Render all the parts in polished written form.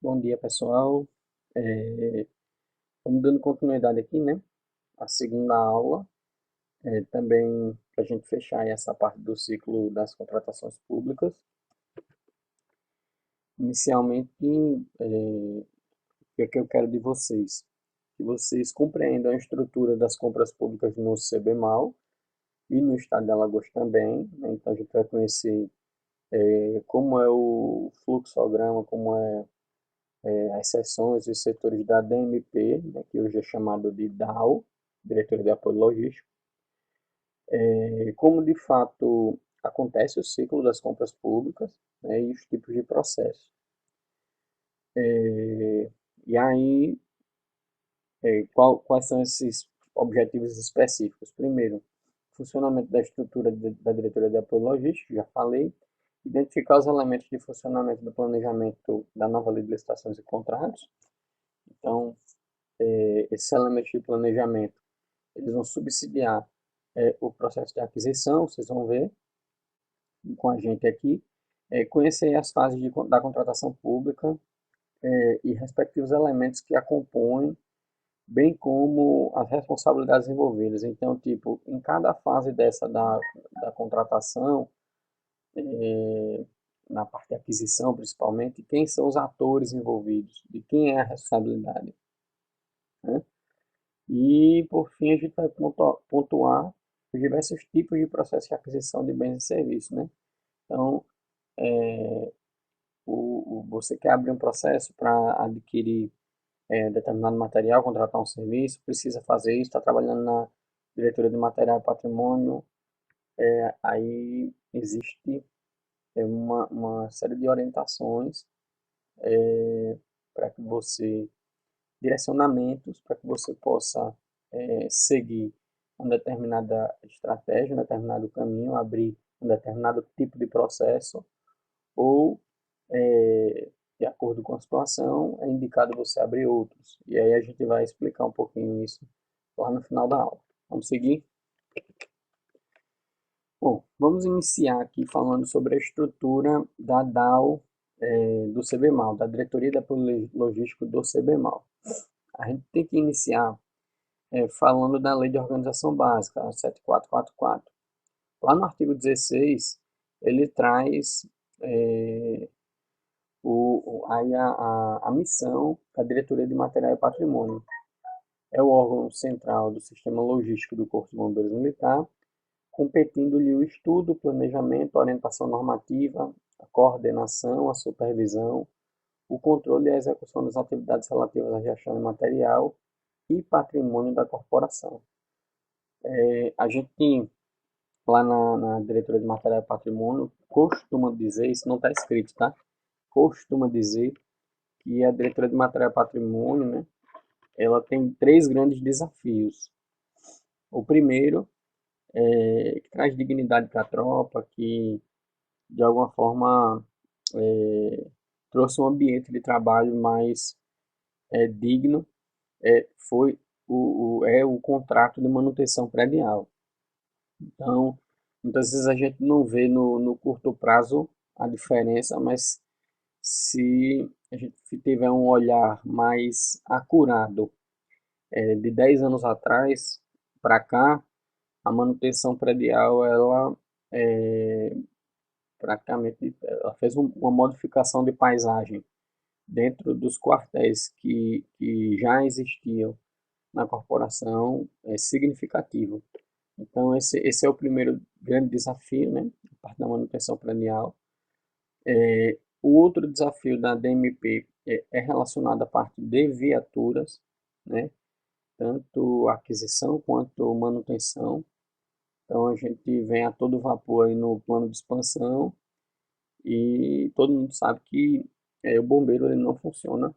Bom dia, pessoal. Vamos dando continuidade aqui, né? A segunda aula, também para a gente fechar aí essa parte do ciclo das contratações públicas. Inicialmente, o que é que eu quero de vocês? Que vocês compreendam a estrutura das compras públicas no CBMAL e no estado de Alagoas também, né? Então, a gente vai conhecer como é o fluxograma, como é as seções e setores da DMP, né, que hoje é chamado de DAO, Diretoria de Apoio Logístico, como de fato acontece o ciclo das compras públicas, né, e os tipos de processo. E aí, quais são esses objetivos específicos? Primeiro, funcionamento da estrutura da Diretoria de Apoio Logístico, já falei, identificar os elementos de funcionamento do planejamento da nova lei de licitações e contratos. Então, esses elementos de planejamento, eles vão subsidiar o processo de aquisição, vocês vão ver com a gente aqui, conhecer as fases da contratação pública e respectivos elementos que a compõem, bem como as responsabilidades envolvidas. Então, tipo, em cada fase dessa da contratação, na parte de aquisição principalmente, quem são os atores envolvidos, de quem é a responsabilidade, né? E, por fim, a gente vai pontuar os diversos tipos de processo de aquisição de bens e serviços, né? Então, você quer abrir um processo para adquirir determinado material, contratar um serviço, precisa fazer isso, está trabalhando na diretoria de material e patrimônio, aí existe uma série de orientações para que você, direcionamentos para que você possa seguir uma determinada estratégia, um determinado caminho, abrir um determinado tipo de processo, ou, de acordo com a situação, é indicado você abrir outros. E aí a gente vai explicar um pouquinho isso lá no final da aula. Vamos seguir? Bom, vamos iniciar aqui falando sobre a estrutura da DAO do CBMAL, da Diretoria de Apoio Logístico do CBMAL. A gente tem que iniciar falando da Lei de Organização Básica, a 7444. Lá no artigo 16, ele traz aí a missão da Diretoria de Material e Patrimônio. É o órgão central do sistema logístico do Corpo de Bombeiros Militar, competindo-lhe o estudo, o planejamento, a orientação normativa, a coordenação, a supervisão, o controle e a execução das atividades relativas à gestão de material e patrimônio da corporação. A gente, lá na diretoria de material e patrimônio, costuma dizer, isso não está escrito, tá? Costuma dizer que a diretoria de material e patrimônio, né, ela tem três grandes desafios. O primeiro que traz dignidade para a tropa, que de alguma forma trouxe um ambiente de trabalho mais digno, foi o contrato de manutenção predial. Então, muitas vezes a gente não vê no curto prazo a diferença, mas se a gente tiver um olhar mais acurado, de 10 anos atrás para cá, a manutenção predial, ela praticamente ela fez uma modificação de paisagem dentro dos quartéis que já existiam na corporação, é significativo. Então, esse é o primeiro grande desafio, né? A parte da manutenção predial. O outro desafio da DMP é relacionado à parte de viaturas, né? Tanto aquisição quanto manutenção. Então, a gente vem a todo vapor aí no plano de expansão e todo mundo sabe que o bombeiro ele não funciona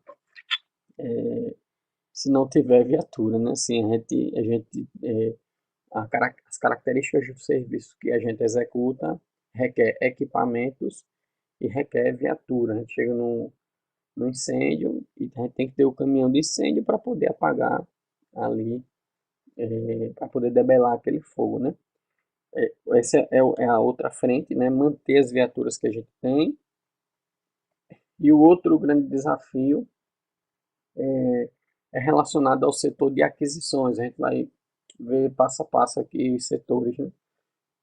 se não tiver viatura, né? Assim, as características do serviço que a gente executa requer equipamentos e requer viatura. A gente chega no incêndio e a gente tem que ter o caminhão de incêndio para poder apagar ali, para poder debelar aquele fogo, né? Essa é a outra frente, né? Manter as viaturas que a gente tem E o outro grande desafio é relacionado ao setor de aquisições. A gente vai ver passo a passo aqui os setores, né?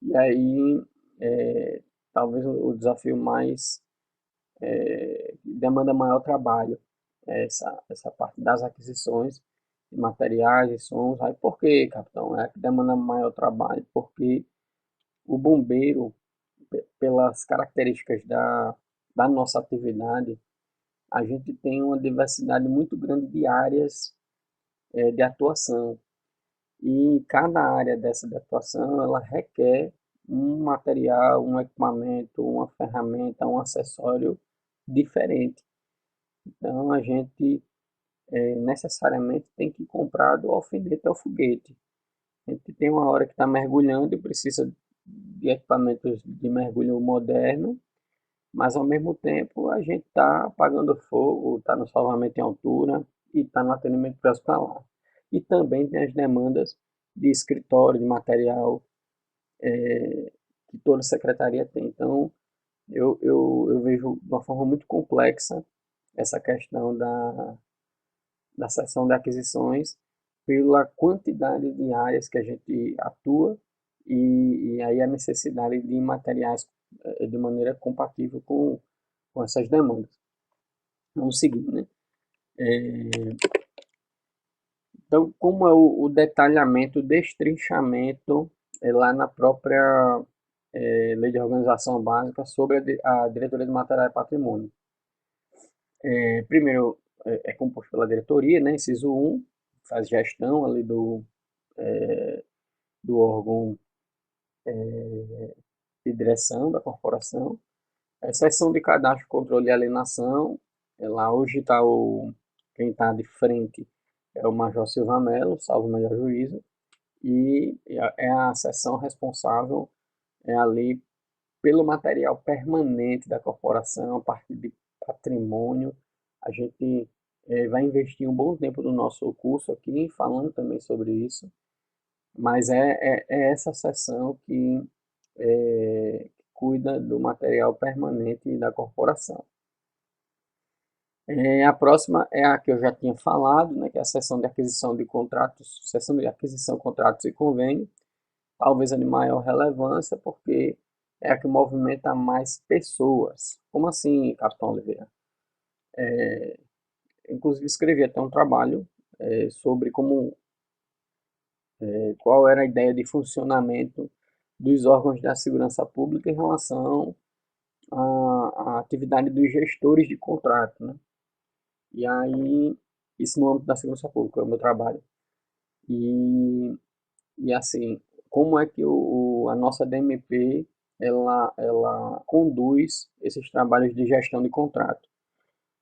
E aí, é, talvez o desafio mais demanda maior trabalho é essa parte das aquisições de materiais e sons. Aí por que, capitão? É que demanda maior trabalho, porque o bombeiro, pelas características da nossa atividade, a gente tem uma diversidade muito grande de áreas de atuação. E cada área dessa de atuação, ela requer um material, um equipamento, uma ferramenta, um acessório diferente. Então, a gente necessariamente tem que comprar do alfinete ao foguete. A gente tem uma hora que está mergulhando e precisa de equipamentos de mergulho moderno, mas ao mesmo tempo a gente está apagando fogo, está no salvamento em altura e está no atendimento pré-hospitalar. E também tem as demandas de escritório, de material que toda secretaria tem. Então, eu vejo de uma forma muito complexa essa questão da seção de aquisições pela quantidade de áreas que a gente atua e aí a necessidade de materiais de maneira compatível com essas demandas. Vamos seguir, né? Então, como é o detalhamento, o destrinchamento lá na própria Lei de Organização Básica sobre a Diretoria de Material e Patrimônio. Primeiro, é composto pela diretoria, né? Inciso 1, faz gestão ali do órgão de direção da corporação. A seção de cadastro, controle e alienação, lá hoje está quem está de frente é o Major Silva Mello, salvo o melhor juízo, e é a seção responsável ali pelo material permanente da corporação, a partir de patrimônio. A gente vai investir um bom tempo no nosso curso aqui, falando também sobre isso, mas é essa seção que cuida do material permanente da corporação. A próxima é a que eu já tinha falado, né, que é a seção de aquisição de contratos, seção de aquisição, contratos e convênio, talvez a de maior relevância, porque é a que movimenta mais pessoas. Como assim, Capitão Oliveira? Inclusive escrevi até um trabalho sobre qual era a ideia de funcionamento dos órgãos da segurança pública em relação à atividade dos gestores de contrato, né? E aí, isso no âmbito da segurança pública, é o meu trabalho. E, e assim, como é que a nossa DMP ela conduz esses trabalhos de gestão de contrato?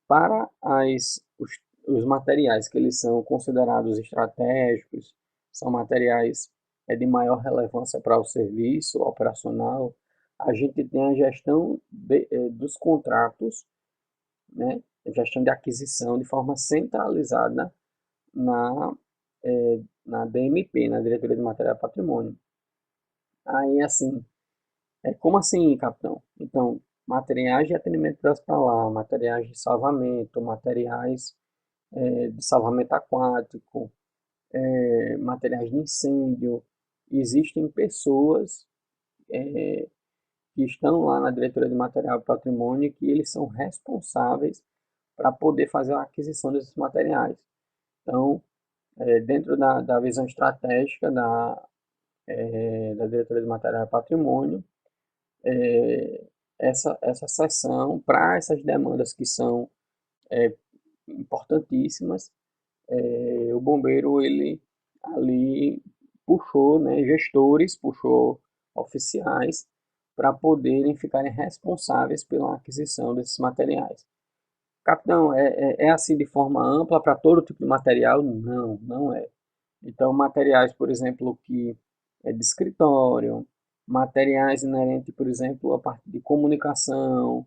Para os materiais que eles são considerados estratégicos, são materiais de maior relevância para o serviço operacional, a gente tem a gestão dos contratos, né? A gestão de aquisição de forma centralizada na, na DMP, na Diretoria de Material e Patrimônio. Aí, assim, como assim, capitão? Então, materiais de atendimento pré-hospitalar, materiais de salvamento, materiais de salvamento aquático, materiais de incêndio. Existem pessoas que estão lá na diretoria de material e patrimônio que eles são responsáveis para poder fazer a aquisição desses materiais. Então, dentro da visão estratégica da diretoria de material e patrimônio, essa seção para essas demandas que são importantíssimas, o bombeiro ele ali puxou, né, gestores, puxou oficiais para poderem ficarem responsáveis pela aquisição desses materiais. Capitão, é assim de forma ampla para todo tipo de material? Não, não é. Então, materiais, por exemplo, que é de escritório, materiais inerentes, por exemplo, a parte de comunicação,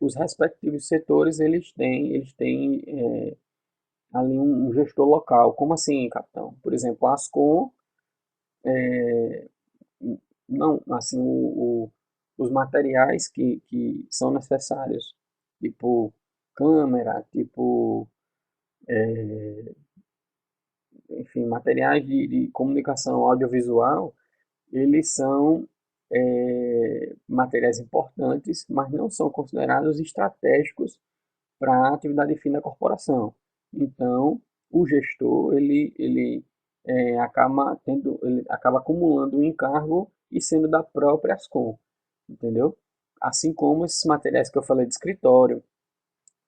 os respectivos setores, eles têm ali um gestor local. Como assim, capitão? Por exemplo, a Ascom, não, assim, os materiais que são necessários, tipo câmera, tipo, enfim, materiais de comunicação audiovisual, eles são materiais importantes, mas não são considerados estratégicos para a atividade fim da corporação. Então, o gestor ele acaba acumulando um encargo e sendo da própria Ascom, entendeu? Assim como esses materiais que eu falei de escritório,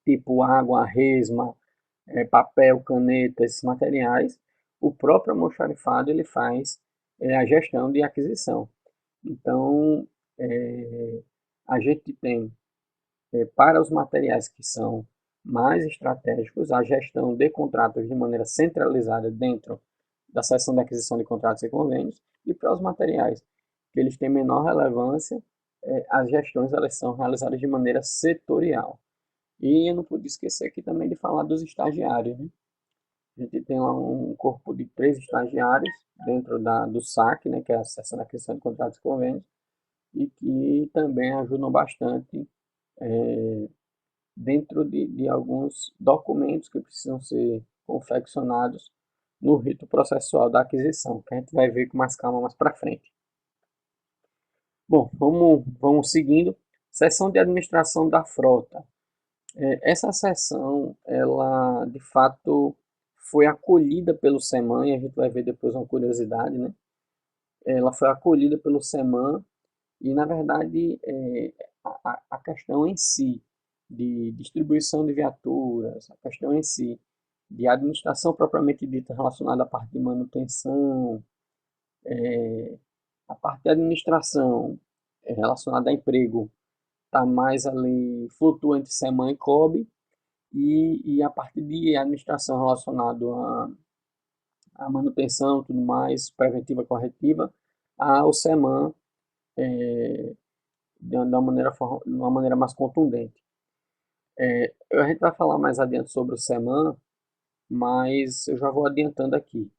tipo água, resma, papel, caneta, esses materiais, o próprio almoxarifado ele faz a gestão de aquisição. Então, é, a gente tem para os materiais que são mais estratégicos, a gestão de contratos de maneira centralizada dentro da seção de aquisição de contratos e convênios, e para os materiais que eles têm menor relevância, as gestões elas são realizadas de maneira setorial. E eu não pude esquecer aqui também de falar dos estagiários, né? A gente tem lá um corpo de 3 estagiários dentro do SAC, né, que é a seção de aquisição de contratos e convênios, e que também ajudam bastante dentro de alguns documentos que precisam ser confeccionados no rito processual da aquisição, que a gente vai ver com mais calma mais para frente. Bom, vamos seguindo. Seção de administração da frota. Essa seção, ela de fato foi acolhida pelo SEMAN, e a gente vai ver depois uma curiosidade, né? Ela foi acolhida pelo SEMAN e, na verdade, a questão em si de distribuição de viaturas, a questão em si de administração propriamente dita relacionada à parte de manutenção, a parte de administração relacionada a emprego está mais ali, flutua entre SEMAN e COB, e a parte de administração relacionada à manutenção, tudo mais, preventiva, corretiva, ao SEMAN de uma maneira mais contundente. A gente vai falar mais adiante sobre o SEMAN, mas eu já vou adiantando aqui.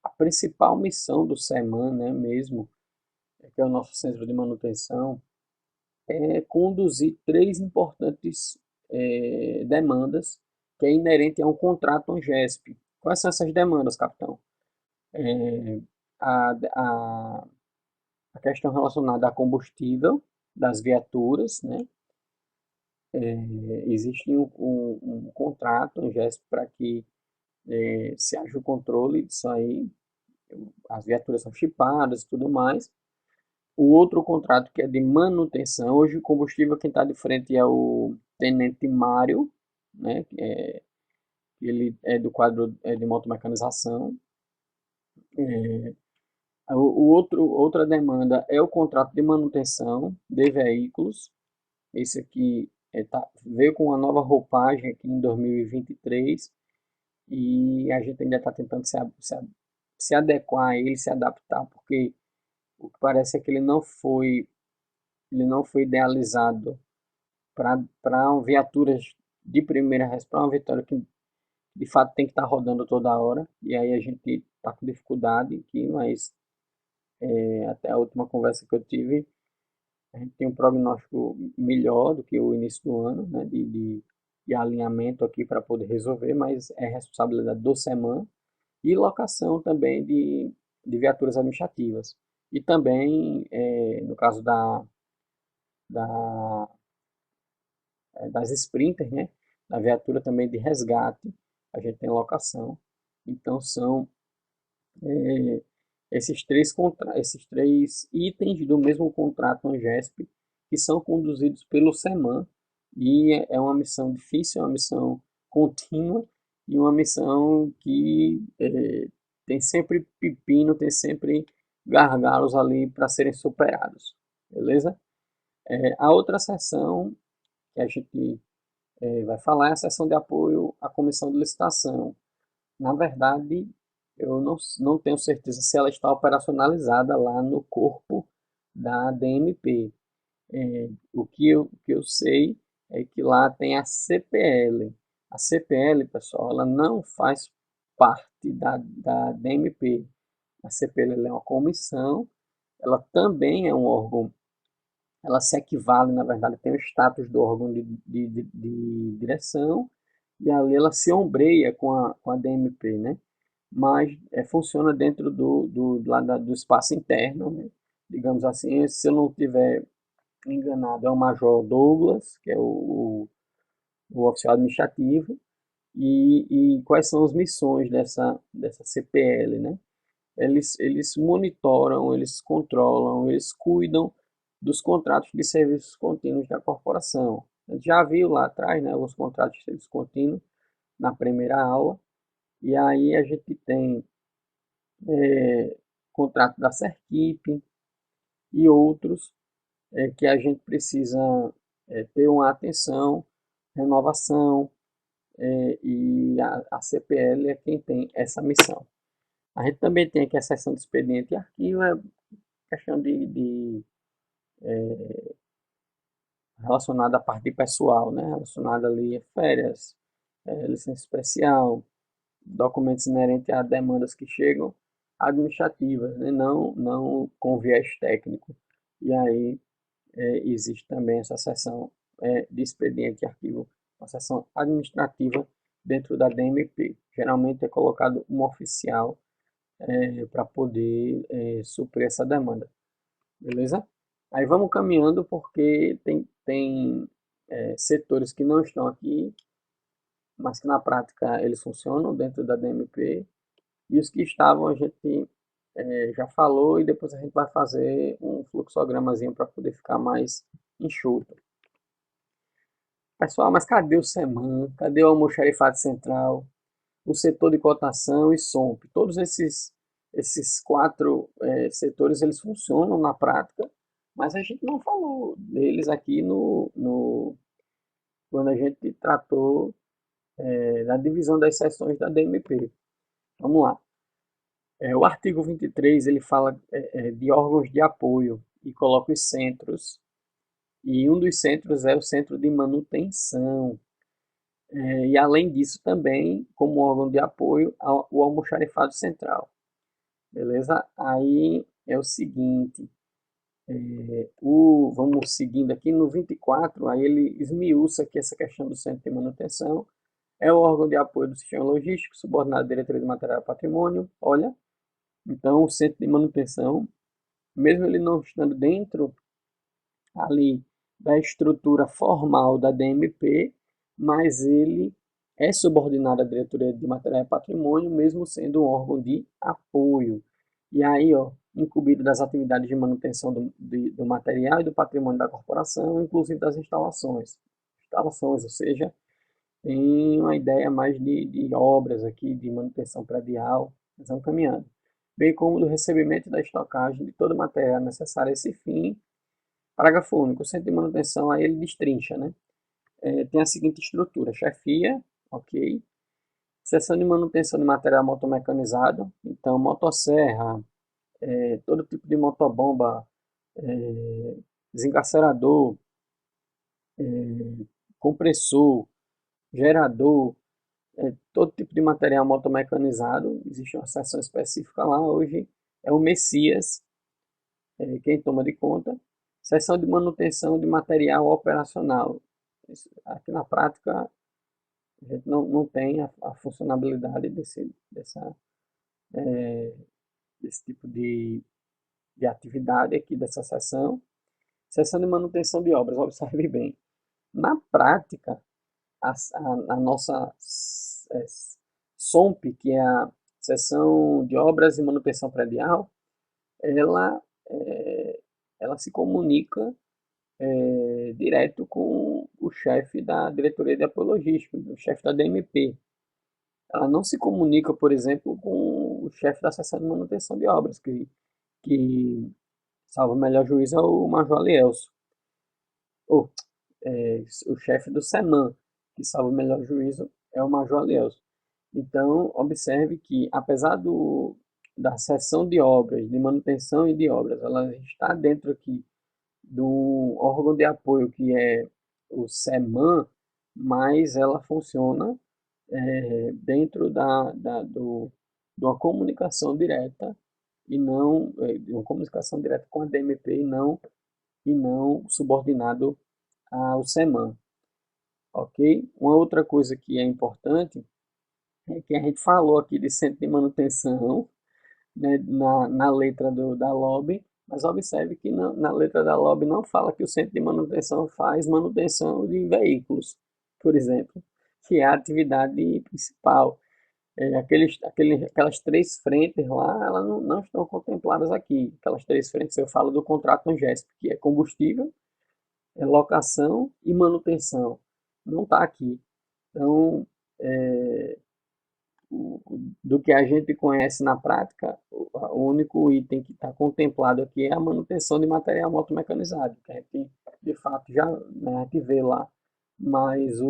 A principal missão do SEMAN, né, mesmo, que é o nosso centro de manutenção, é conduzir 3 importantes demandas que é inerente a um contrato ANGESP. Quais são essas demandas, capitão? É, a, a, a questão relacionada a combustível das viaturas, né? Existe um contrato ANGESP para que se haja o controle disso aí, as viaturas são chipadas e tudo mais. O outro contrato que é de manutenção, hoje o combustível quem está de frente é o Tenente Mário, né? Ele é do quadro de motomecanização. Outra demanda é o contrato de manutenção de veículos. Esse aqui veio com uma nova roupagem aqui em 2023 e a gente ainda está tentando se adequar a ele, se adaptar, porque o que parece é que ele não foi idealizado para viaturas de primeira res, para uma viatura que de fato tem que estar rodando toda hora, e aí a gente está com dificuldade aqui, mas até a última conversa que eu tive, a gente tem um prognóstico melhor do que o início do ano, né, de alinhamento aqui para poder resolver, mas é responsabilidade do SEMAN e locação também de viaturas administrativas. E também, no caso da, das Sprinter, né, da viatura também de resgate, a gente tem locação. Então são é, esses três itens do mesmo contrato ANGESP que são conduzidos pelo SEMAN e é uma missão difícil, é uma missão contínua e uma missão que tem sempre pepino, tem sempre gargalos ali para serem superados, beleza? A outra seção que a gente vai falar é a seção de apoio à comissão de licitação. Na verdade, eu não tenho certeza se ela está operacionalizada lá no corpo da DMP. O que eu sei é que lá tem a CPL. A CPL, pessoal, ela não faz parte da DMP. A CPL é uma comissão, ela também é um órgão ela se equivale, na verdade, tem o status do órgão de direção, e ali ela se ombreia com a DMP, né? Mas funciona dentro do espaço interno, né? Digamos assim, se eu não tiver enganado, é o Major Douglas, que é o oficial administrativo, e quais são as missões dessa CPL, né? Eles monitoram, eles controlam, eles cuidam dos contratos de serviços contínuos da corporação. A gente já viu lá atrás, né, os contratos de serviços contínuos na primeira aula, e aí a gente tem contrato da Serquip e outros que a gente precisa ter uma atenção, renovação, e a CPL é quem tem essa missão. A gente também tem aqui a seção de expediente e arquivo, é questão relacionada à parte de pessoal, né? Relacionada ali a férias, licença especial, documentos inerentes a demandas que chegam administrativas, né? Não com viés técnico. E aí existe também essa seção de expediente e arquivo, uma seção administrativa dentro da DMP. Geralmente é colocado um oficial para poder suprir essa demanda, beleza? Aí vamos caminhando porque tem setores que não estão aqui, mas que na prática eles funcionam dentro da DMP, e os que estavam a gente já falou, e depois a gente vai fazer um fluxogramazinho para poder ficar mais enxuto. Pessoal, mas cadê o SEMAN? Cadê o Almoxarifado Central? O setor de cotação e SOMP? Todos esses quatro setores eles funcionam na prática, mas a gente não falou deles aqui quando a gente tratou da divisão das seções da DMP. Vamos lá. O artigo 23 ele fala de órgãos de apoio e coloca os centros. E um dos centros é o centro de manutenção. E além disso também, como órgão de apoio, o almoxarifado central. Beleza? Aí é o seguinte, vamos seguindo aqui no 24, aí ele esmiuça aqui essa questão do centro de manutenção. É o órgão de apoio do sistema logístico, subordinado à diretoria de material e patrimônio. Olha, então o centro de manutenção, mesmo ele não estando dentro ali da estrutura formal da DMP, mas ele é subordinado à diretoria de material e patrimônio, mesmo sendo um órgão de apoio. E aí, ó, incumbido das atividades de manutenção do material e do patrimônio da corporação, inclusive das instalações. Instalações, ou seja, tem uma ideia mais de obras aqui, de manutenção predial, nós vamos caminhando. Bem como do recebimento e da estocagem de todo o material necessário a esse fim. Parágrafo único. O centro de manutenção, aí ele destrincha, né? Tem a seguinte estrutura: chefia, ok. Seção de manutenção de material motomecanizado, então motosserra, todo tipo de motobomba, desencarcerador, compressor, gerador, todo tipo de material motomecanizado. Existe uma seção específica lá. Hoje é o Messias quem toma de conta. Seção de manutenção de material operacional. Aqui na prática a gente não tem a funcionalidade desse tipo de atividade aqui dessa seção. Seção de manutenção de obras, observe bem. Na prática, a nossa SOMP, que é a Seção de Obras e Manutenção Predial, ela, ela se comunica direto com o chefe da diretoria de apoio logístico, o chefe da DMP. Ela não se comunica, por exemplo, com o chefe da seção de manutenção de obras, que salvo o melhor juízo, é o Major Alielso. Ou, o chefe do SEMAN, que salvo o melhor juízo, é o Major Alielso. Então, observe que, apesar da seção de obras, de manutenção e de obras, ela está dentro aqui do órgão de apoio que é o SEMAN, mas ela funciona dentro de uma comunicação direta e não de uma comunicação direta com a DMP e não e não subordinado ao SEMAN, ok? Uma outra coisa que é importante é que a gente falou aqui de centro de manutenção, né, na letra da LOB, mas observe que na letra da LOB não fala que o centro de manutenção faz manutenção de veículos, por exemplo, que é a atividade principal. Aquelas três frentes lá, elas não estão contempladas aqui. Aquelas três frentes, eu falo do contrato Angesp, que é combustível, locação e manutenção. Não está aqui. Então, é, do que a gente conhece na prática, o único item que está contemplado aqui é a manutenção de material motomecanizado, que a gente, de fato, já, né, a gente vê lá. Mas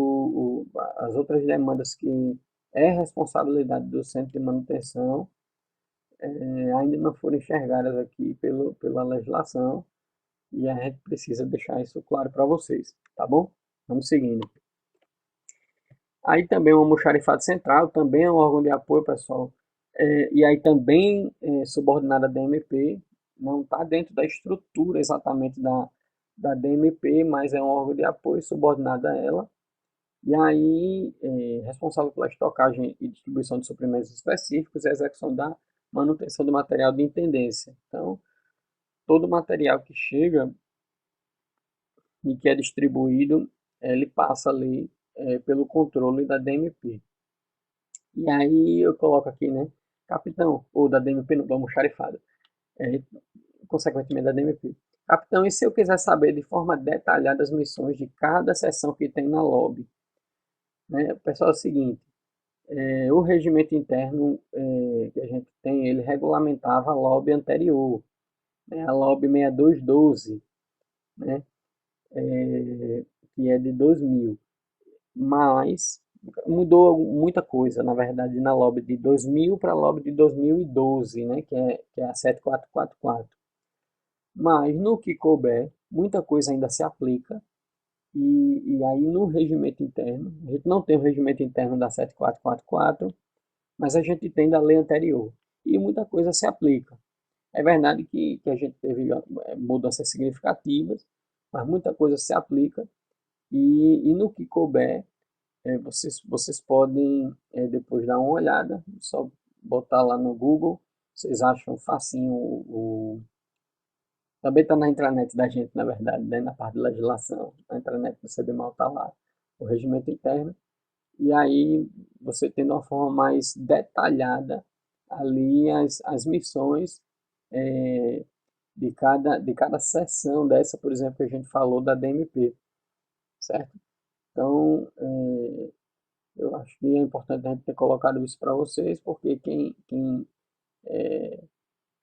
as outras demandas que é responsabilidade do centro de manutenção ainda não foram enxergadas aqui pela legislação e a gente precisa deixar isso claro para vocês, tá bom? Vamos seguindo. Aí também o almoxarifado central, também é um órgão de apoio, pessoal, e aí também é subordinada à DMP, não está dentro da estrutura exatamente da DMP, mas é um órgão de apoio subordinado a ela, e aí responsável pela estocagem e distribuição de suprimentos específicos e a execução da manutenção do material de intendência. Então, todo material que chega e que é distribuído, ele passa ali pelo controle da DMP. E aí eu coloco aqui, né, capitão, ou da DMP, não, do almoxarifado, é, consequentemente da DMP. Capitão, e se eu quiser saber de forma detalhada as missões de cada seção que tem na LOB? Né, pessoal, é o seguinte, o regimento interno que a gente tem, ele regulamentava a LOB anterior, né, a LOB 6212, né, que é de 2000, mas mudou muita coisa, na verdade, na LOB de 2000 para a LOB de 2012, né, que é a 7444. Mas no que couber, muita coisa ainda se aplica, e aí no regimento interno, a gente não tem o regimento interno da 7444, mas a gente tem da lei anterior, e muita coisa se aplica. É verdade que a gente teve mudanças significativas, mas muita coisa se aplica, e no que couber, vocês podem depois dar uma olhada, só botar lá no Google, vocês acham facinho também está na intranet da gente, na verdade, né? Na parte de legislação, na intranet do CBMAL está lá, o regimento interno, e aí você tendo uma forma mais detalhada ali as missões é, de cada seção dessa, por exemplo, que a gente falou da DMP, certo? Então, eu acho que é importante a gente ter colocado isso para vocês, porque quem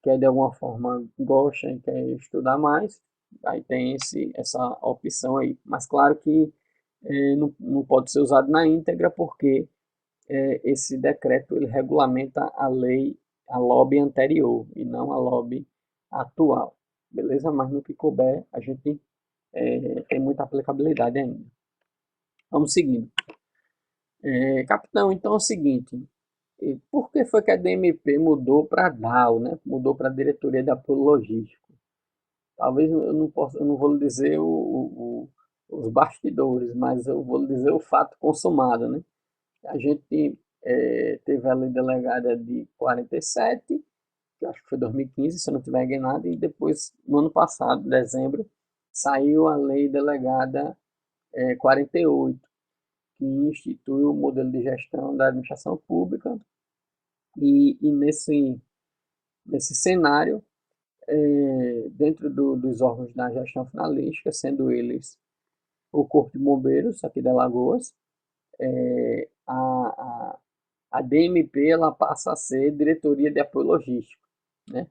quer de alguma forma gosta e quer estudar mais, aí tem essa opção aí. Mas claro que não pode ser usado na íntegra, porque esse decreto ele regulamenta a lei, a LOB anterior, e não a LOB atual. Beleza? Mas no que couber, a gente tem muita aplicabilidade ainda. Vamos seguindo. Capitão, então é o seguinte, por que foi que a DMP mudou para a DAO, né? Mudou para a Diretoria de Apoio Logístico? Talvez eu não vou lhe dizer os bastidores, mas eu vou lhe dizer o fato consumado, né? A gente teve a lei delegada de 47, que acho que foi 2015, se eu não estiver enganado, e depois, no ano passado, em dezembro, saiu a lei delegada 48, que institui o modelo de gestão da administração pública, e nesse cenário, dentro dos órgãos da gestão finalística, sendo eles o Corpo de Bombeiros, aqui de Alagoas, a DMP ela passa a ser Diretoria de Apoio Logístico, né?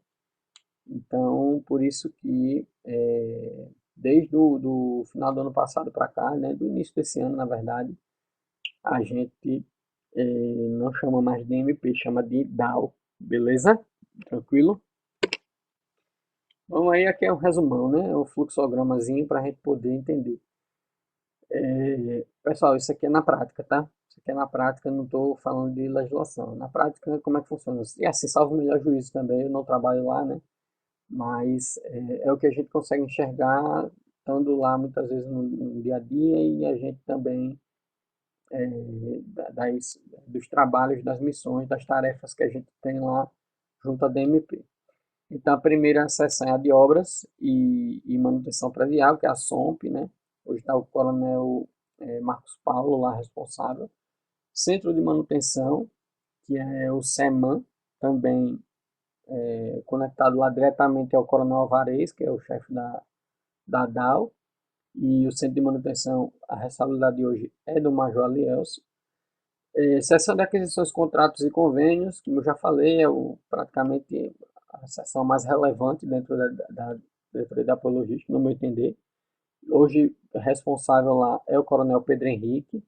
Então, por isso que desde do final do ano passado para cá, né, do início desse ano, na verdade, a gente não chama mais de DMP, chama de DAO, beleza? Tranquilo? Então aí aqui é um resumão, né? Um fluxogramazinho para a gente poder entender. Pessoal, isso aqui é na prática, tá? Isso aqui é na prática, não estou falando de legislação. Na prática, como é que funciona? E assim, salvo o melhor juízo também, eu não trabalho lá, né? mas é o que a gente consegue enxergar estando lá muitas vezes no dia a dia e a gente também dos trabalhos, das missões, das tarefas que a gente tem lá junto à DMP. Então, a primeira seção é a de obras e manutenção predial, que é a SOMP, né? Hoje está o coronel Marcos Paulo lá responsável. Centro de manutenção, que é o SEMAN, também conectado lá diretamente ao coronel Alvarez, que é o chefe da DAO. E o centro de manutenção, a responsabilidade de hoje é do Major Alielso. Seção de aquisições, contratos e convênios, como eu já falei, praticamente a seção mais relevante dentro da diretoria de apoio logístico, no meu entender. Hoje, responsável lá é o coronel Pedro Henrique,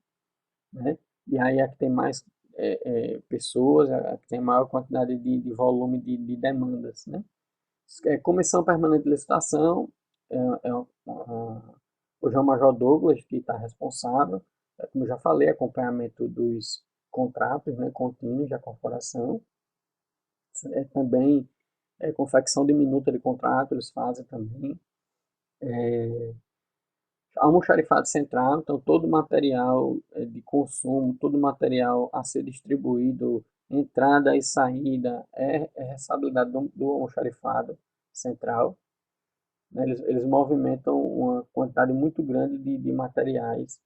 né? E aí é que tem mais pessoas, é que tem maior quantidade de volume de demandas, né? Comissão Permanente de Licitação, é, é, hoje é o Major Douglas que está responsável, como eu já falei, acompanhamento dos contratos, né, contínuos da corporação, também confecção de minuta de contrato, eles fazem também, almoxarifado central, então todo material de consumo, todo material a ser distribuído, entrada e saída, é responsabilidade do almoxarifado central. Né? Eles movimentam uma quantidade muito grande de materiais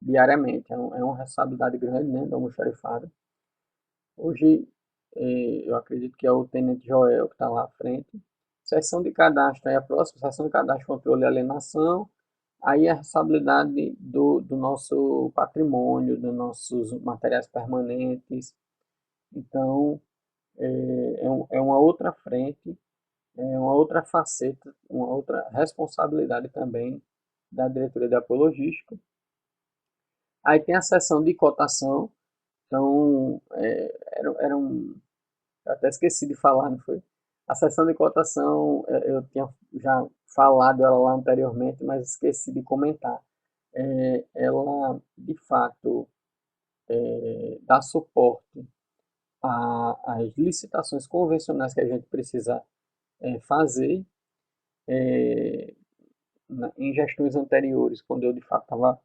diariamente. É uma responsabilidade grande, né, do almoxarifado. Hoje, eu acredito que é o Tenente Joel que está lá à frente. Seção de cadastro é a próxima, seção de cadastro, controle e alienação. Aí a responsabilidade do nosso patrimônio, dos nossos materiais permanentes. Então, é uma outra frente, é uma outra faceta, uma outra responsabilidade também da diretoria de apoio logístico. Aí tem a seção de cotação, então era um, eu até esqueci de falar, não foi? A seção de cotação, eu tinha já falado ela lá anteriormente, mas esqueci de comentar. Ela, de fato, dá suporte às licitações convencionais que a gente precisa fazer em gestões anteriores, quando eu de fato estava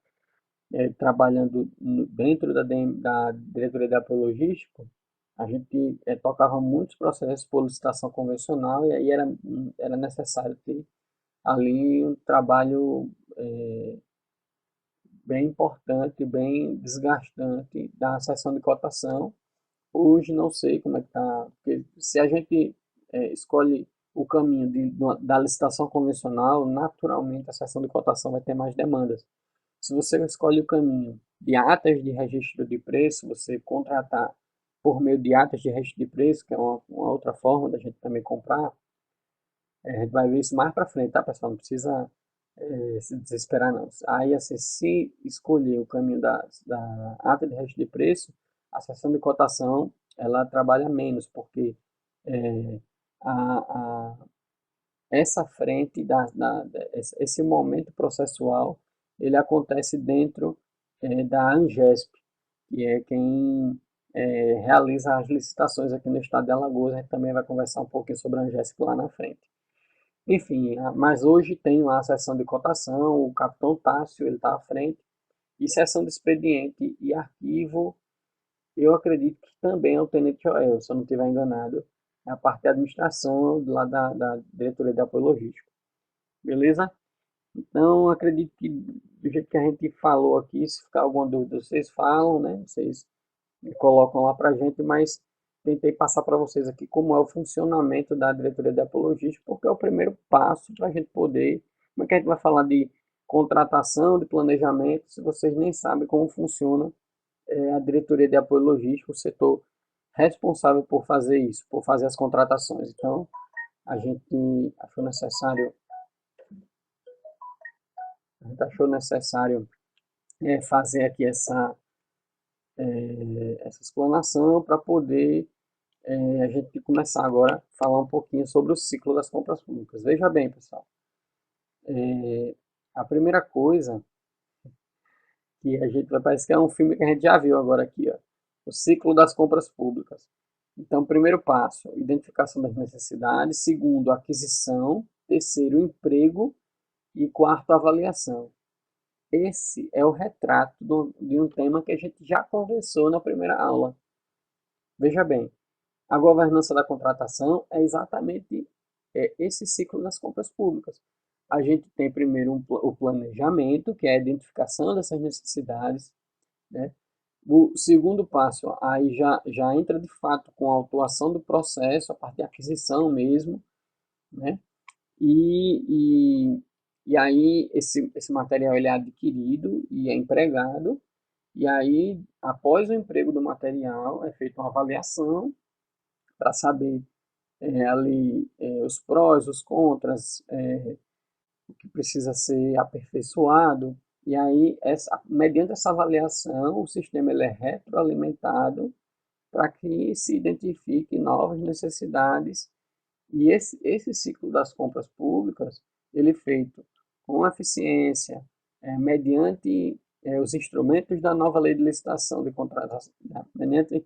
trabalhando dentro da diretoria de apoio logístico, a gente tocava muitos processos por licitação convencional e aí era necessário ter ali um trabalho bem importante, bem desgastante da seção de cotação. Hoje não sei como é que está, porque se a gente escolhe o caminho da licitação convencional, naturalmente a seção de cotação vai ter mais demandas. Se você escolhe o caminho de atas de registro de preço, você contratar por meio de atas de registro de preço, que é uma outra forma da gente também comprar, a gente vai ver isso mais para frente, tá, pessoal? Não precisa se desesperar, não. Aí, assim, se escolher o caminho da ata de registro de preço, a seção de cotação, ela trabalha menos, porque é, a, a, essa frente, esse momento processual, ele acontece dentro da Angesp, que é quem realiza as licitações aqui no estado de Alagoas. A gente também vai conversar um pouquinho sobre a Angesp lá na frente. Enfim, mas hoje tem lá a seção de cotação, o capitão Tássio, ele está à frente, e seção de expediente e arquivo, eu acredito que também é o Tenente Joel, se eu não estiver enganado, é a parte de administração lá da diretoria de apoio logístico. Beleza? Então, acredito que do jeito que a gente falou aqui, se ficar alguma dúvida, vocês falam, né? Vocês colocam lá para a gente, mas tentei passar para vocês aqui como é o funcionamento da diretoria de apoio logístico, porque é o primeiro passo para a gente poder. Como é que a gente vai falar de contratação, de planejamento, se vocês nem sabem como funciona a diretoria de apoio logístico, o setor responsável por fazer isso, por fazer as contratações. Então, a gente achou necessário, a gente achou necessário fazer aqui essa explanação para poder a gente começar agora a falar um pouquinho sobre o ciclo das compras públicas. Veja bem, pessoal, a primeira coisa que a gente vai, parece que é um filme que a gente já viu agora aqui, ó, o ciclo das compras públicas. Então, primeiro passo, identificação das necessidades. Segundo, aquisição. Terceiro, emprego. E quarto, avaliação. Esse é o retrato de um tema que a gente já conversou na primeira aula. Veja bem, a governança da contratação é exatamente esse ciclo das compras públicas. A gente tem primeiro o planejamento, que é a identificação dessas necessidades, né? O segundo passo, aí já entra de fato com a autuação do processo, a parte de aquisição mesmo, né? E, e aí esse material ele é adquirido e é empregado, e aí após o emprego do material é feita uma avaliação para saber ali os prós, os contras, o que precisa ser aperfeiçoado, e aí mediante essa avaliação o sistema ele é retroalimentado para que se identifique novas necessidades. E esse ciclo das compras públicas, ele é feito com eficiência, mediante os instrumentos da nova lei de licitação de contratação, mediante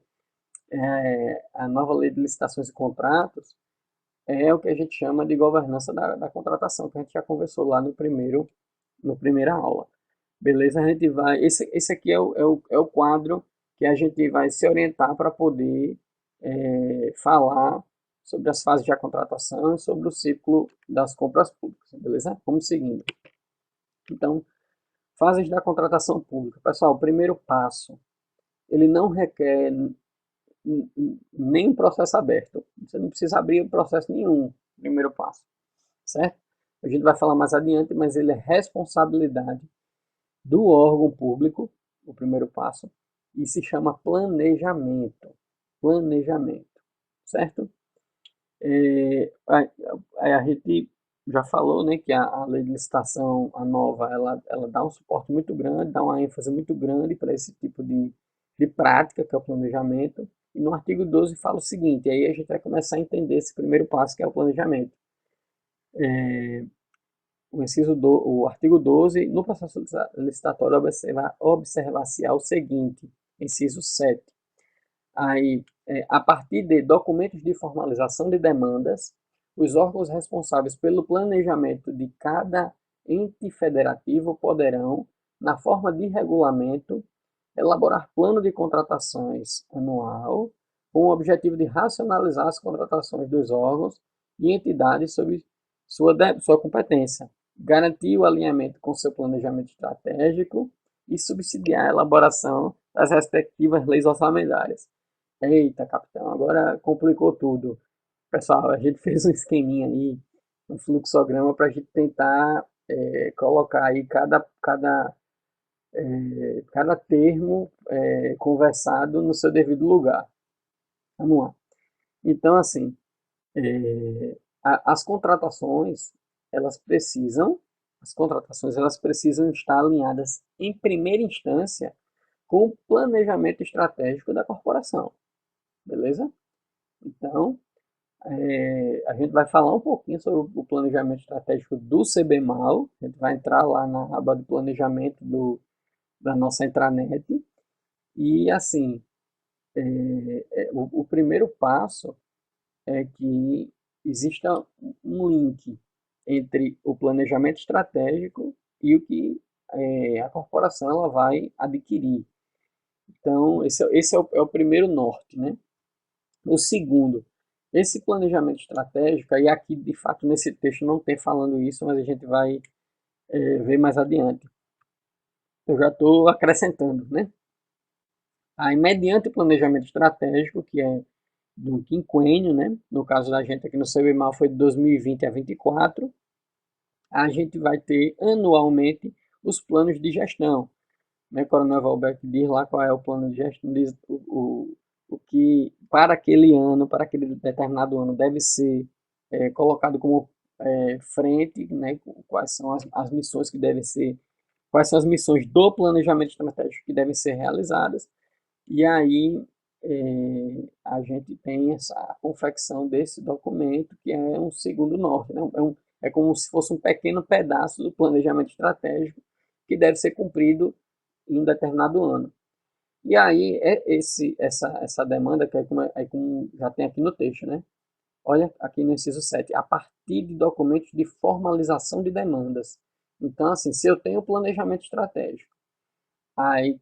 a nova lei de licitações e contratos, é o que a gente chama de governança da contratação, que a gente já conversou lá no primeira aula. Beleza? A gente vai. Esse aqui é o quadro que a gente vai se orientar para poder falar sobre as fases de contratação e sobre o ciclo das compras públicas, beleza? Vamos seguindo. Então, fases da contratação pública. Pessoal, o primeiro passo, ele não requer nem um processo aberto. Você não precisa abrir o processo nenhum, primeiro passo, certo? A gente vai falar mais adiante, mas ele é responsabilidade do órgão público, o primeiro passo, e se chama planejamento. Planejamento, certo? A gente já falou, né, que a lei de licitação, a nova, ela dá um suporte muito grande, dá uma ênfase muito grande para esse tipo de prática, que é o planejamento. E no artigo 12 fala o seguinte, aí a gente vai começar a entender esse primeiro passo, que é o planejamento. O artigo 12, no processo licitatório, observar-se o seguinte, inciso 7. Aí, a partir de documentos de formalização de demandas, os órgãos responsáveis pelo planejamento de cada ente federativo poderão, na forma de regulamento, elaborar plano de contratações anual com o objetivo de racionalizar as contratações dos órgãos e entidades sob sua competência, garantir o alinhamento com seu planejamento estratégico e subsidiar a elaboração das respectivas leis orçamentárias. Eita, capitão, agora complicou tudo. Pessoal, a gente fez um esqueminha aí, um fluxograma para a gente tentar colocar aí cada termo conversado no seu devido lugar. Vamos lá. Então, assim, as contratações, elas precisam estar alinhadas em primeira instância com o planejamento estratégico da corporação. Beleza? Então, a gente vai falar um pouquinho sobre o planejamento estratégico do CBMAL. A gente vai entrar lá na aba de planejamento da nossa intranet. E, assim, o primeiro passo é que exista um link entre o planejamento estratégico e o que a corporação ela vai adquirir. Então, esse é o primeiro norte, né? O segundo, esse planejamento estratégico, e aqui de fato nesse texto não tem falando isso, mas a gente vai ver mais adiante. Eu já estou acrescentando, né? Aí, mediante o planejamento estratégico, que é do quinquênio, né? No caso da gente aqui no CBMAL foi de 2020 a 2024, a gente vai ter anualmente os planos de gestão. Né? Coronel Valberg diz lá qual é o plano de gestão, diz o que para aquele ano, para aquele determinado ano, deve ser colocado como frente, né? Quais são as missões que devem ser, quais são as missões do planejamento estratégico que devem ser realizadas, e aí a gente tem essa confecção desse documento, que é um segundo norte, né? É como se fosse um pequeno pedaço do planejamento estratégico que deve ser cumprido em um determinado ano. E aí, essa demanda, que como já tem aqui no texto, né? Olha aqui no inciso 7, a partir de documentos de formalização de demandas. Então, assim, se eu tenho planejamento estratégico, aí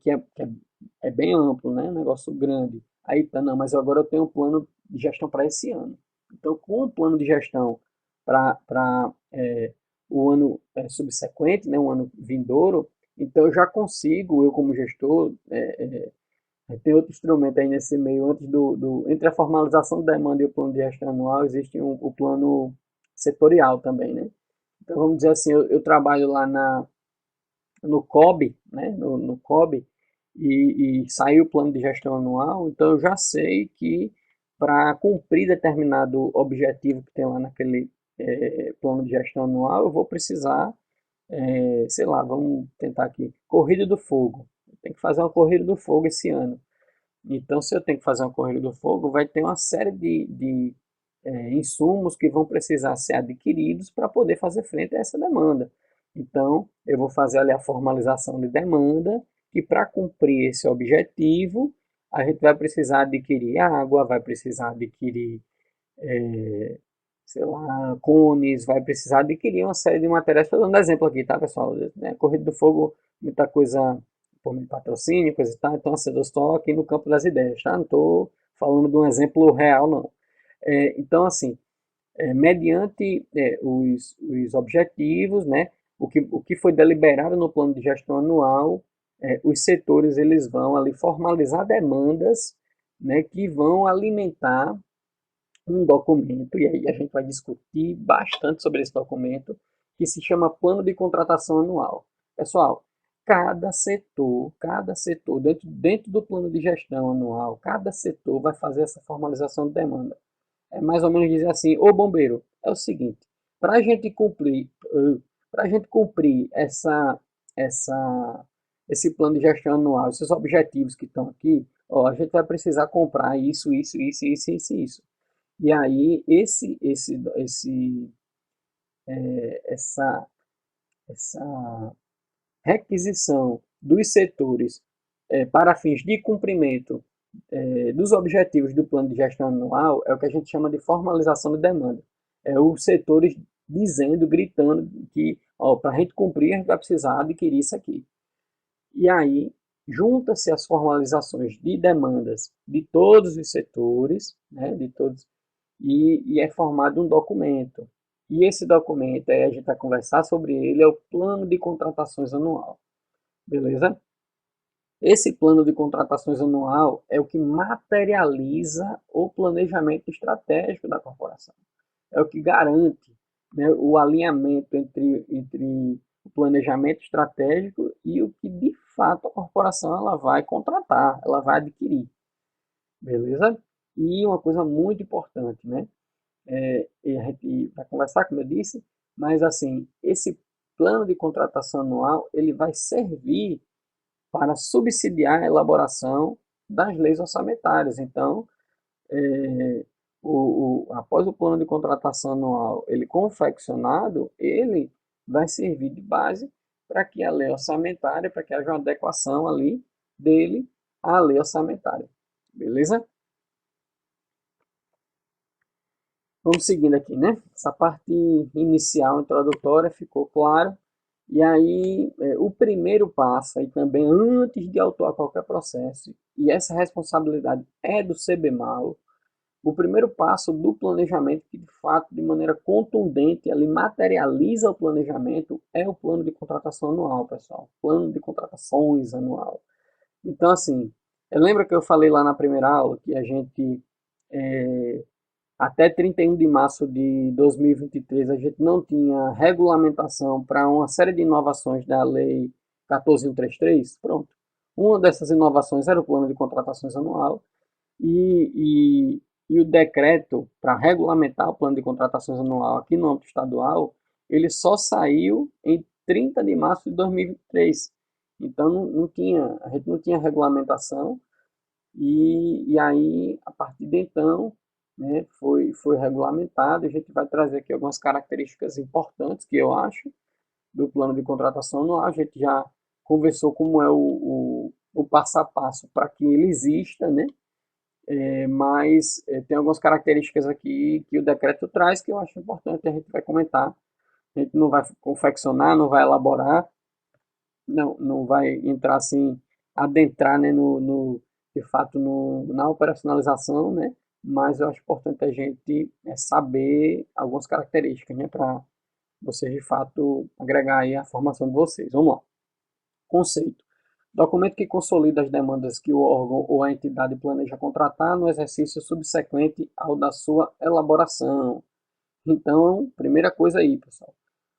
é bem amplo, né? Um negócio grande. Aí tá, não, mas agora eu tenho um plano de gestão para esse ano. Então, com o plano de gestão para o ano subsequente, né? O ano vindouro, então eu já consigo, eu como gestor, tem outro instrumento aí nesse meio, entre a formalização da demanda e o plano de gestão anual, existe o plano setorial também, né? Então, vamos dizer assim, eu trabalho lá no COB, né? No COB, e saiu o plano de gestão anual, então eu já sei que para cumprir determinado objetivo que tem lá naquele plano de gestão anual, eu vou precisar, sei lá, vamos tentar aqui, corrida do fogo. Tem que fazer uma corrida do fogo esse ano. Então, se eu tenho que fazer uma corrida do fogo, vai ter uma série de insumos que vão precisar ser adquiridos para poder fazer frente a essa demanda. Então, eu vou fazer ali a formalização de demanda, que para cumprir esse objetivo, a gente vai precisar adquirir água, vai precisar adquirir, é, sei lá, cones, vai precisar adquirir uma série de materiais. Estou dando exemplo aqui, tá, pessoal? Né? Corrida do fogo, muita coisa por meio de patrocínio, coisa e tal. Então, assim, eu estou aqui no campo das ideias, tá? Não estou falando de um exemplo real, não. Então, assim, mediante os objetivos, né, o que foi deliberado no plano de gestão anual, os setores eles vão ali formalizar demandas, né, que vão alimentar um documento, e aí a gente vai discutir bastante sobre esse documento, que se chama Plano de Contratação Anual. Pessoal, cada setor dentro do plano de gestão anual, cada setor vai fazer essa formalização de demanda. É mais ou menos dizer assim, ô bombeiro, é o seguinte, para a gente cumprir, para gente cumprir essa, esse plano de gestão anual, esses objetivos que estão aqui, ó, a gente vai precisar comprar isso. E aí, essa, essa requisição dos setores para fins de cumprimento dos objetivos do plano de gestão anual é o que a gente chama de formalização de demanda. É os setores dizendo, gritando que para a gente cumprir, a gente vai precisar adquirir isso aqui. E aí, junta-se as formalizações de demandas de todos os setores, né, de todos, e é formado um documento. E esse documento, aí a gente vai conversar sobre ele, é o plano de contratações anual. Beleza? Esse plano de contratações anual é o que materializa o planejamento estratégico da corporação. É o que garante, né, o alinhamento entre o planejamento estratégico e o que de fato a corporação ela vai contratar, ela vai adquirir. Beleza? E uma coisa muito importante, né? E a gente vai conversar, como eu disse, mas assim, esse plano de contratação anual ele vai servir para subsidiar a elaboração das leis orçamentárias. Então, após o plano de contratação anual ele confeccionado, ele vai servir de base para que a lei orçamentária, para que haja uma adequação ali dele à lei orçamentária. Beleza? Vamos seguindo aqui, né? Essa parte inicial, introdutória, ficou claro. E aí, o primeiro passo, aí também, antes de autuar qualquer processo, e essa responsabilidade é do CBMAL, o primeiro passo do planejamento, que de fato, de maneira contundente, ele materializa o planejamento, é o plano de contratação anual, pessoal. Plano de contratações anual. Então, assim, lembra que eu falei lá na primeira aula que a gente até 31 de março de 2023, a gente não tinha regulamentação para uma série de inovações da Lei 14.133. Pronto. Uma dessas inovações era o plano de contratações anual e o decreto para regulamentar o plano de contratações anual aqui no âmbito estadual, ele só saiu em 30 de março de 2023. Então, a gente não tinha regulamentação e aí, a partir de então, né, foi regulamentado. A gente vai trazer aqui algumas características importantes que eu acho do plano de contratação anual. A gente já conversou como é o passo a passo para que ele exista, né? Mas tem algumas características aqui que o decreto traz que eu acho importante, a gente vai comentar. A gente não vai confeccionar, não vai elaborar, não vai entrar assim, adentrar, né, de fato na operacionalização, né? Mas eu acho importante a gente saber algumas características, né, para vocês de fato agregar aí a formação de vocês. Vamos lá. Conceito. Documento que consolida as demandas que o órgão ou a entidade planeja contratar no exercício subsequente ao da sua elaboração. Então, primeira coisa aí, pessoal.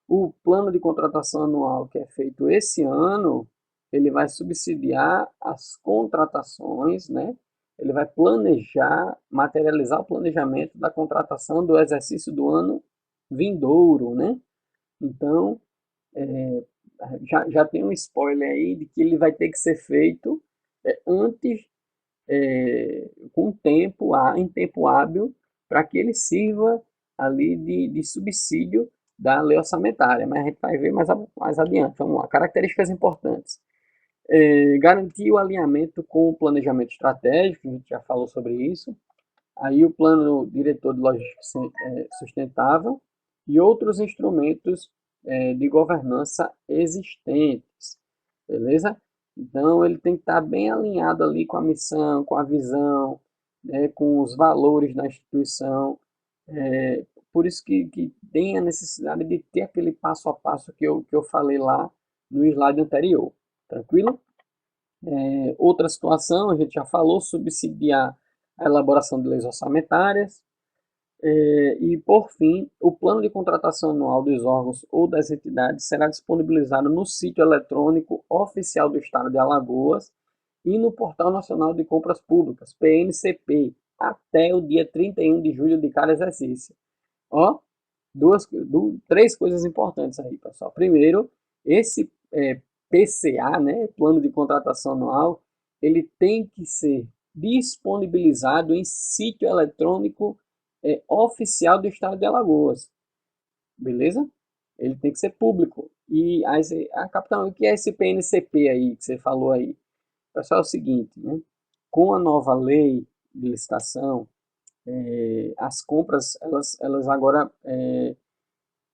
O plano de contratação anual que é feito esse ano, ele vai subsidiar as contratações, né? Ele vai planejar, materializar o planejamento da contratação do exercício do ano vindouro, né? Então, é, já tem um spoiler aí de que ele vai ter que ser feito antes, com tempo, em tempo hábil, para que ele sirva ali de subsídio da lei orçamentária, mas a gente vai ver mais adiante. Vamos lá, características importantes. Garantir o alinhamento com o planejamento estratégico, a gente já falou sobre isso. Aí o plano diretor de logística sustentável e outros instrumentos de governança existentes, beleza? Então ele tem que estar bem alinhado ali com a missão, com a visão, né, com os valores da instituição. Por isso que tem a necessidade de ter aquele passo a passo que eu falei lá no slide anterior. Tranquilo? Outra situação, a gente já falou, subsidiar a elaboração de leis orçamentárias. E, por fim, o plano de contratação anual dos órgãos ou das entidades será disponibilizado no sítio eletrônico oficial do Estado de Alagoas e no Portal Nacional de Compras Públicas, PNCP, até o dia 31 de julho de cada exercício. Ó, três coisas importantes aí, pessoal. Primeiro, esse PCA, né, Plano de Contratação Anual, ele tem que ser disponibilizado em sítio eletrônico oficial do Estado de Alagoas. Beleza? Ele tem que ser público. E capitão, o que é esse PNCP aí que você falou aí? Pessoal, é o seguinte, né? Com a nova lei de licitação, as compras elas agora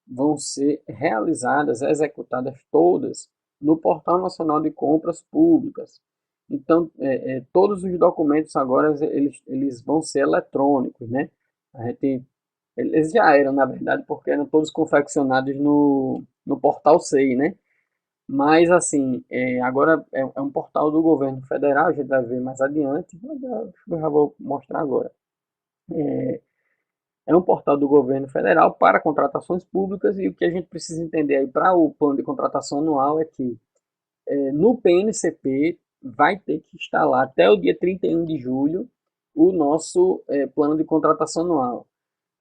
vão ser realizadas, executadas todas no Portal Nacional de Compras Públicas. Então, todos os documentos agora eles vão ser eletrônicos, né? Eles já eram, na verdade, porque eram todos confeccionados no portal SEI, né? Mas, assim, agora é um portal do governo federal, a gente vai ver mais adiante, mas eu já vou mostrar agora. É um portal do governo federal para contratações públicas e o que a gente precisa entender aí para o plano de contratação anual é que no PNCP vai ter que estar lá até o dia 31 de julho o nosso plano de contratação anual.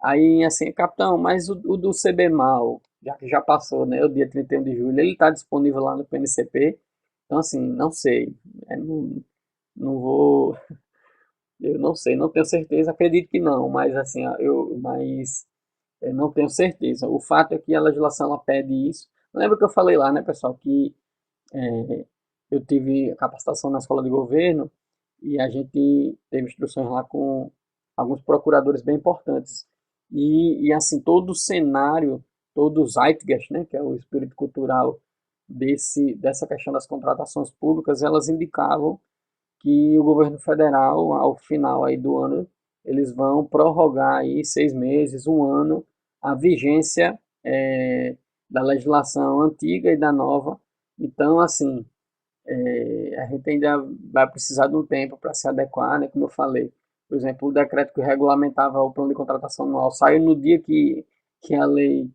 Aí, assim, capitão, mas o do CBMAL, já que já passou, né, o dia 31 de julho, ele está disponível lá no PNCP? Então, assim, não sei. Não vou. Eu não sei, não tenho certeza, acredito que não, mas assim, eu não tenho certeza. O fato é que a legislação ela pede isso. Lembra que eu falei lá, né, pessoal, que é, eu tive capacitação na escola de governo e a gente teve instruções lá com alguns procuradores bem importantes. E assim, todo o cenário, todo o zeitgeist, né, que é o espírito cultural dessa questão das contratações públicas, elas indicavam que o governo federal, ao final aí do ano, eles vão prorrogar aí 6 meses, um ano, a vigência da legislação antiga e da nova. Então, assim, a gente ainda vai precisar de um tempo para se adequar, né? Como eu falei, por exemplo, o decreto que regulamentava o plano de contratação anual saiu no dia que a lei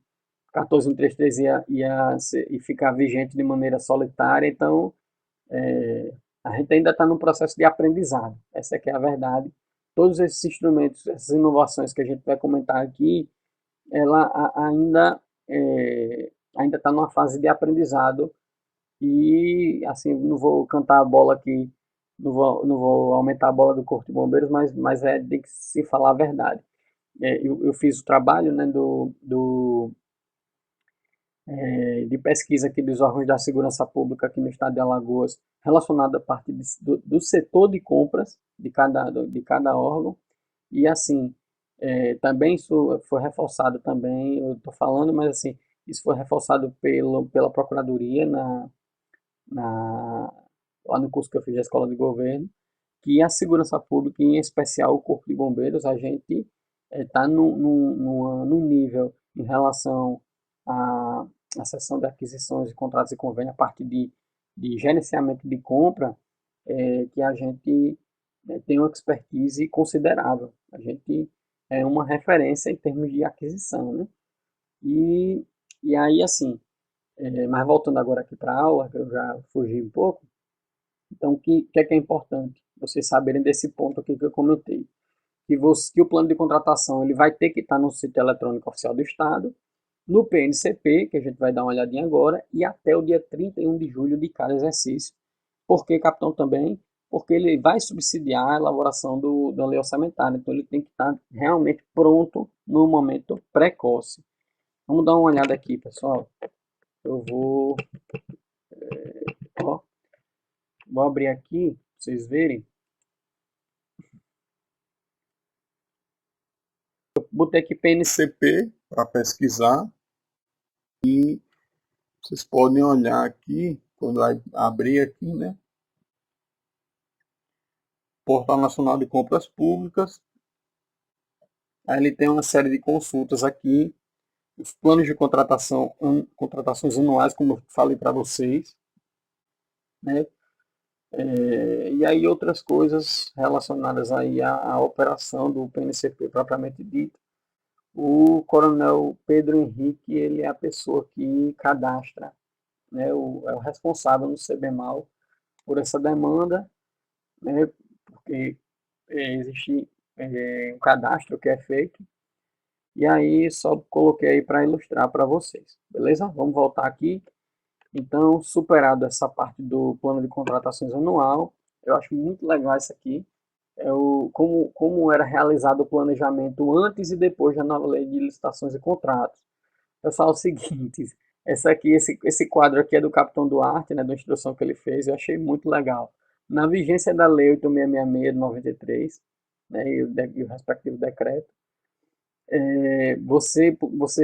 14.133 ia ficar vigente de maneira solitária, então a gente ainda está no processo de aprendizado, essa que é a verdade. Todos esses instrumentos, essas inovações que a gente vai comentar aqui, ela ainda está numa fase de aprendizado e, assim, não vou cantar a bola aqui, não vou aumentar a bola do Corpo de Bombeiros, mas tem que se falar a verdade. Eu fiz o trabalho, né, de pesquisa aqui dos órgãos da segurança pública aqui no estado de Alagoas, relacionada à parte do setor de compras de cada órgão. E assim, também isso foi reforçado também, eu estou falando, mas assim, isso foi reforçado pela Procuradoria na, lá no curso que eu fiz da Escola de Governo, que a segurança pública, em especial o Corpo de Bombeiros, a gente está num nível em relação à, à seção de aquisições e contratos e convênios, a parte de gerenciamento de compra, que a gente tem uma expertise considerável. A gente é uma referência em termos de aquisição, né? E, e aí, assim, mas voltando agora aqui para a aula, que eu já fugi um pouco, então, o que é importante? Vocês saberem desse ponto aqui que eu comentei. Que o plano de contratação ele vai ter que estar no sítio eletrônico oficial do Estado, no PNCP, que a gente vai dar uma olhadinha agora, e até o dia 31 de julho de cada exercício. Por que, capitão, também? Porque ele vai subsidiar a elaboração da lei orçamentária, então ele tem que estar realmente pronto no momento precoce. Vamos dar uma olhada aqui, pessoal. Eu ó, vou abrir aqui, para vocês verem. Botei aqui PNCP para pesquisar e vocês podem olhar aqui, quando abrir aqui, né? Portal Nacional de Compras Públicas. Aí ele tem uma série de consultas aqui, os planos de contratação, contratações anuais, como eu falei para vocês, né? E aí outras coisas relacionadas aí à operação do PNCP propriamente dito. O coronel Pedro Henrique, ele é a pessoa que cadastra, né, é o responsável no CBMAL por essa demanda, né, porque existe um cadastro que é feito, e aí só coloquei aí para ilustrar para vocês, beleza? Vamos voltar aqui. Então, superado essa parte do plano de contratações anual, eu acho muito legal isso aqui, como era realizado o planejamento antes e depois da nova lei de licitações e contratos. Pessoal, é o seguinte, esse quadro aqui é do Capitão Duarte, né, da instrução que ele fez, eu achei muito legal. Na vigência da Lei 8666 de 93, né, e o respectivo decreto, você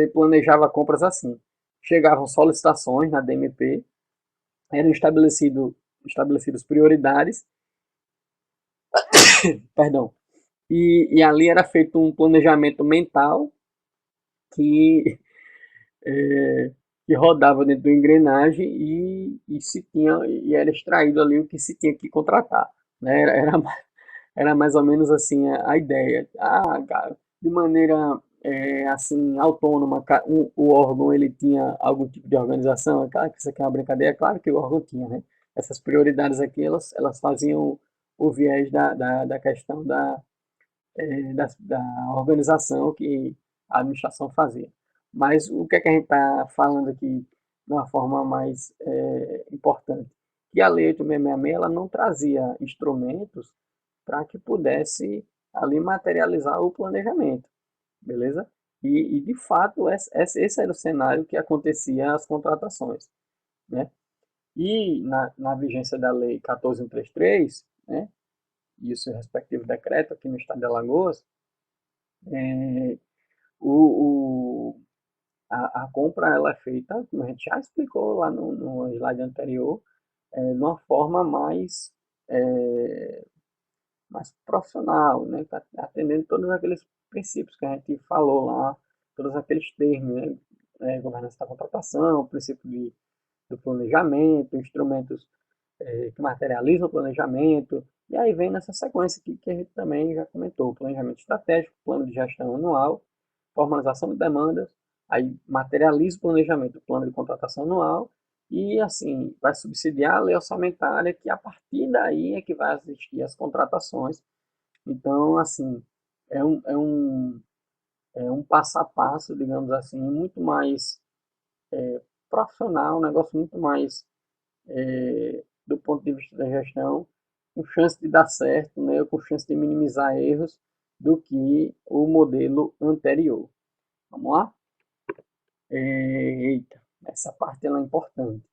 planejava compras assim. Chegavam solicitações na DMP, eram estabelecidas prioridades, perdão, e ali era feito um planejamento mental que é, que rodava dentro da engrenagem e era extraído ali o que se tinha que contratar, né? Era mais ou menos assim a ideia. Cara, de maneira assim autônoma, o órgão ele tinha algum tipo de organização. É claro que isso aqui é uma brincadeira, é claro que o órgão tinha, né? Essas prioridades aqui elas faziam o viés da questão da organização que a administração fazia. Mas o que é que a gente está falando aqui de uma forma mais importante? Que a Lei 8666 ela não trazia instrumentos para que pudesse ali materializar o planejamento, beleza? E de fato, esse era o cenário que acontecia as contratações, né? E na vigência da Lei 14.133, né, e o seu respectivo decreto aqui no estado de Alagoas, é, o, o, a compra ela é feita, como a gente já explicou lá no slide anterior, de uma forma mais profissional, né? Tá atendendo todos aqueles princípios que a gente falou lá, todos aqueles termos, né? Governança da contratação, princípio do planejamento, instrumentos que materializam o planejamento, e aí vem nessa sequência aqui que a gente também já comentou, planejamento estratégico, plano de gestão anual, formalização de demandas, aí materializa o planejamento, plano de contratação anual, e assim, vai subsidiar a lei orçamentária, que a partir daí é que vai existir as contratações. Então, assim, é um, é um, é um passo a passo, digamos assim, muito mais profissional, um negócio muito mais do ponto de vista da gestão, com chance de dar certo, né, com chance de minimizar erros, do que o modelo anterior. Vamos lá? Eita, Essa parte ela é importante.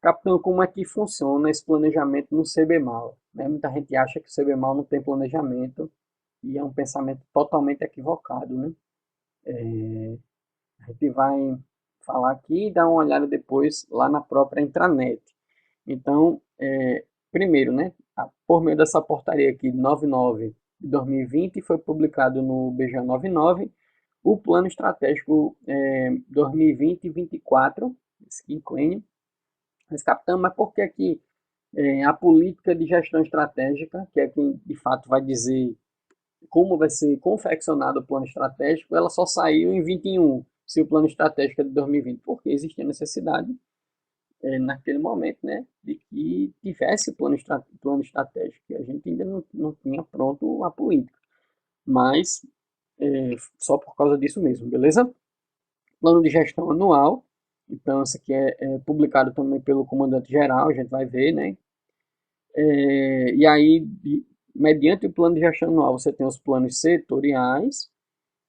Capitão, como é que funciona esse planejamento no CBMAL? Né? Muita gente acha que o CBMAL não tem planejamento e é um pensamento totalmente equivocado, né? A gente vai falar aqui e dar uma olhada depois lá na própria intranet. Então, primeiro, né, por meio dessa portaria aqui 99 de 2020, foi publicado no BJ 99 o Plano Estratégico 2020-24, esse quinquênio. Mas, capitão, mas por que aqui a política de gestão estratégica, que é quem de fato vai dizer como vai ser confeccionado o plano estratégico, ela só saiu em 21, se o plano estratégico é de 2020, porque existia necessidade, naquele momento, né, de que tivesse o plano estratégico, e a gente ainda não tinha pronto a política, mas só por causa disso mesmo, beleza? Plano de gestão anual, então isso aqui é publicado também pelo comandante-geral, a gente vai ver, né, e aí, mediante o plano de gestão anual, você tem os planos setoriais,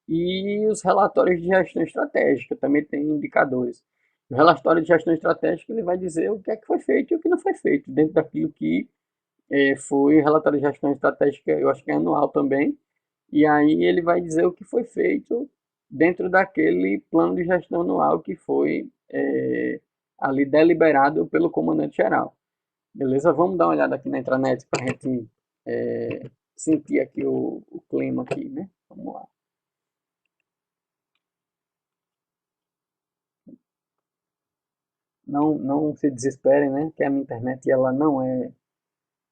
e os relatórios de gestão estratégica também tem indicadores. O relatório de gestão estratégica ele vai dizer o que é que foi feito e o que não foi feito, dentro daquilo que foi o relatório de gestão estratégica, eu acho que é anual também, e aí ele vai dizer o que foi feito dentro daquele plano de gestão anual que foi ali deliberado pelo comandante-geral. Beleza? Vamos dar uma olhada aqui na intranet para a gente sentir aqui o clima aqui, né? Vamos lá. Não se desesperem, né? Que a minha internet ela não é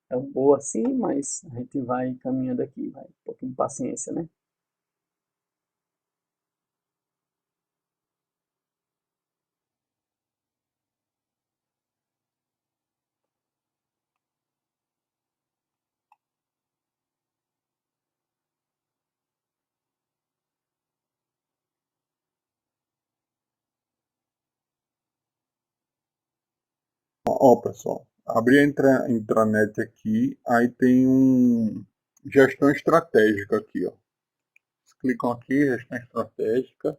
tão boa assim, mas a gente vai caminhando aqui, vai um pouquinho de paciência, né? Ó, pessoal, abri a intranet aqui, aí tem gestão estratégica aqui, ó. Vocês clicam aqui, gestão estratégica.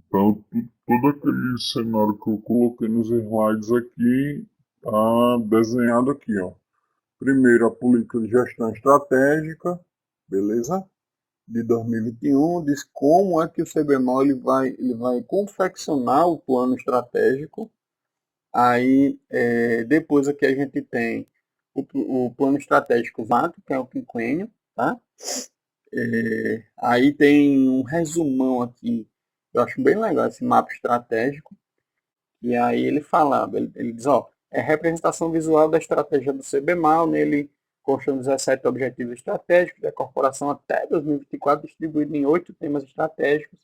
Então, todo aquele cenário que eu coloquei nos slides aqui, tá desenhado aqui, ó. Primeiro, a política de gestão estratégica, beleza? De 2021, diz como é que o CBMOL ele vai confeccionar o plano estratégico. Aí, depois aqui a gente tem o plano estratégico VATO, que é o quinquênio, tá? Aí tem um resumão aqui, eu acho bem legal esse mapa estratégico, e aí ele fala, ele diz, ó, é representação visual da estratégia do CBMAL, nele constam 17 objetivos estratégicos da corporação até 2024, distribuído em 8 temas estratégicos.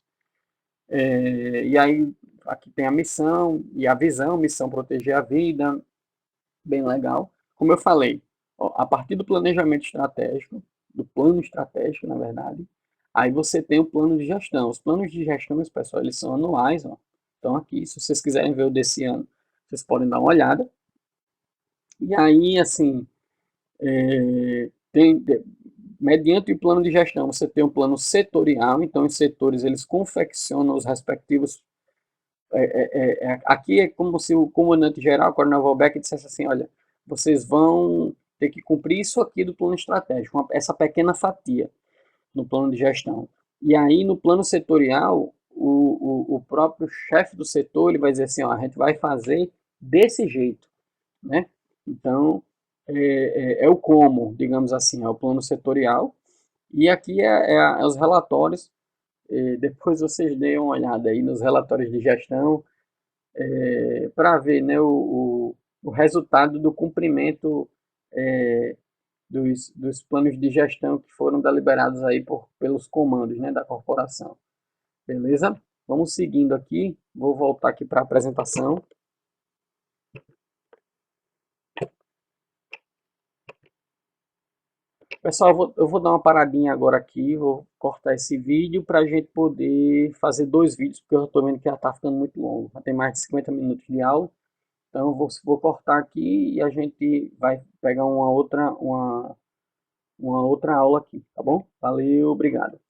E aí aqui tem a missão e a visão, missão proteger a vida, bem legal. Como eu falei, ó, a partir do planejamento estratégico, do plano estratégico, na verdade, aí você tem o plano de gestão. Os planos de gestão, pessoal, eles são anuais, ó. Então aqui, se vocês quiserem ver o desse ano, vocês podem dar uma olhada. E aí, assim, mediante o plano de gestão, você tem um plano setorial, então os setores eles confeccionam os respectivos. Aqui é como se o comandante-geral, o coronel Volbeck, dissesse assim: olha, vocês vão ter que cumprir isso aqui do plano estratégico, essa pequena fatia no plano de gestão. E aí, no plano setorial, o próprio chefe do setor ele vai dizer assim: ó, a gente vai fazer desse jeito, né? Então, é o como, digamos assim, é o plano setorial. E aqui é os relatórios. Depois vocês deem uma olhada aí nos relatórios de gestão para ver, né, o resultado do cumprimento dos planos de gestão que foram deliberados aí pelos comandos, né, da corporação. Beleza? Vamos seguindo aqui. Vou voltar aqui para a apresentação. Pessoal, eu vou dar uma paradinha agora aqui, vou cortar esse vídeo para a gente poder fazer dois vídeos, porque eu estou vendo que já está ficando muito longo. Já tem mais de 50 minutos de aula, então eu vou cortar aqui e a gente vai pegar uma outra aula aqui, tá bom? Valeu, obrigado.